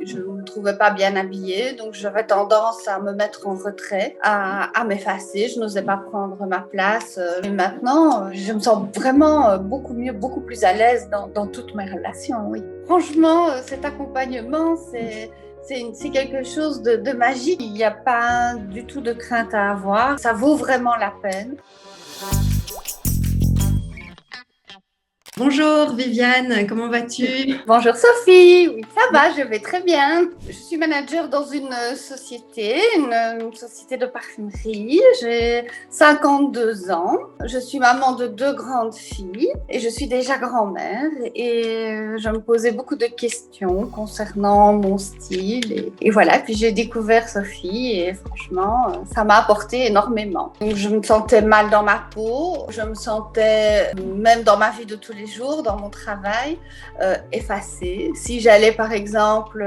je ne me trouvais pas bien habillée, donc j'avais tendance à me mettre en retrait, à m'effacer. Je n'osais pas prendre ma place. Et maintenant, je me sens vraiment beaucoup mieux, beaucoup plus à l'aise dans toutes mes relations, oui. Franchement, cet accompagnement, c'est quelque chose de magique. Il n'y a pas du tout de crainte à avoir. Ça vaut vraiment la peine. Bonjour Viviane, comment vas-tu? Bonjour Sophie, oui ça va, je vais très bien. Je suis manager dans une société de parfumerie. J'ai 52 ans. Je suis maman de 2 grandes filles et je suis déjà grand-mère. Et je me posais beaucoup de questions concernant mon style. Et voilà, puis j'ai découvert Sophie et franchement, ça m'a apporté énormément. Donc, je me sentais mal dans ma peau, je me sentais même dans ma vie de tous les jours, dans mon travail, effacée. Si j'allais par exemple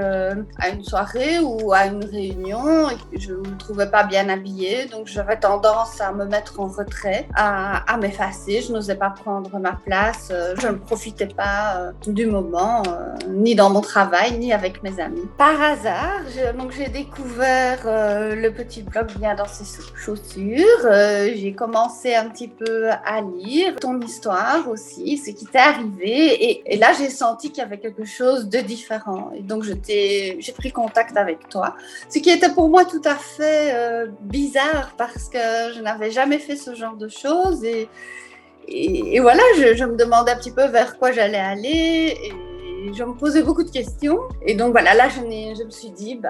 à une soirée ou à une réunion, je ne me trouvais pas bien habillée, donc j'avais tendance à me mettre en retrait, à m'effacer. Je n'osais pas prendre ma place, je ne profitais pas du moment, ni dans mon travail, ni avec mes amis. Par hasard, j'ai découvert le petit blog Bien dans ses chaussures. J'ai commencé un petit peu à lire ton histoire aussi, ce qui t'est arrivé, et là j'ai senti qu'il y avait quelque chose de différent, et donc j'ai pris contact avec toi, ce qui était pour moi tout à fait bizarre parce que je n'avais jamais fait ce genre de choses, et voilà, je me demandais un petit peu vers quoi j'allais aller, et je me posais beaucoup de questions, et donc voilà, là je me suis dit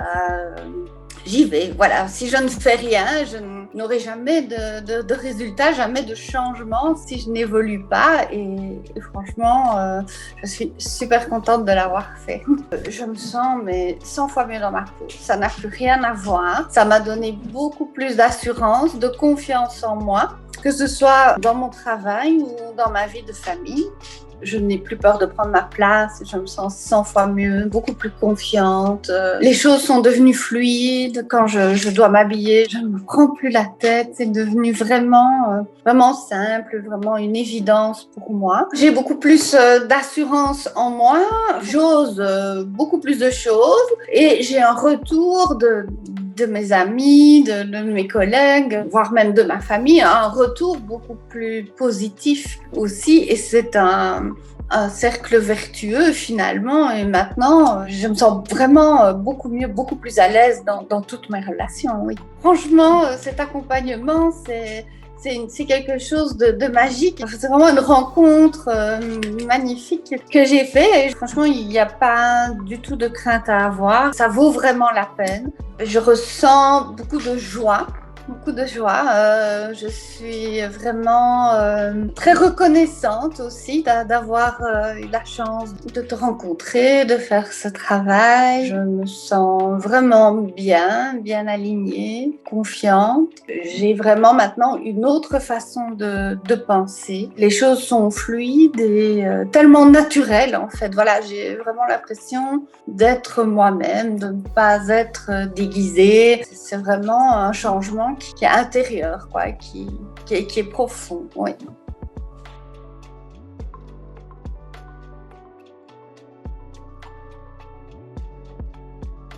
j'y vais, voilà. Si je ne fais rien, je n'aurai jamais de résultat, jamais de changement si je n'évolue pas. Et franchement, je suis super contente de l'avoir fait. Je me sens 100 fois mieux dans ma peau. Ça n'a plus rien à voir. Ça m'a donné beaucoup plus d'assurance, de confiance en moi, que ce soit dans mon travail ou dans ma vie de famille. Je n'ai plus peur de prendre ma place, je me sens 100 fois mieux, beaucoup plus confiante. Les choses sont devenues fluides. Quand je dois m'habiller, je ne me prends plus la tête. C'est devenu vraiment simple, vraiment une évidence pour moi. J'ai beaucoup plus d'assurance en moi. J'ose beaucoup plus de choses et j'ai un retour de mes amis, de mes collègues, voire même de ma famille, un retour beaucoup plus positif aussi, et c'est un cercle vertueux finalement, et maintenant je me sens vraiment beaucoup mieux, beaucoup plus à l'aise dans toutes mes relations, oui. Franchement, cet accompagnement, c'est quelque chose de magique. C'est vraiment une rencontre magnifique que j'ai fait. Et franchement, il n'y a pas du tout de crainte à avoir. Ça vaut vraiment la peine. Je ressens beaucoup de joie. Beaucoup de joie. Je suis vraiment très reconnaissante aussi d'avoir eu la chance de te rencontrer, de faire ce travail. Je me sens vraiment bien alignée, confiante. J'ai vraiment maintenant une autre façon de penser. Les choses sont fluides et tellement naturelles en fait. Voilà, j'ai vraiment l'impression d'être moi-même, de ne pas être déguisée. C'est vraiment un changement qui est intérieur, quoi, qui est profond, oui.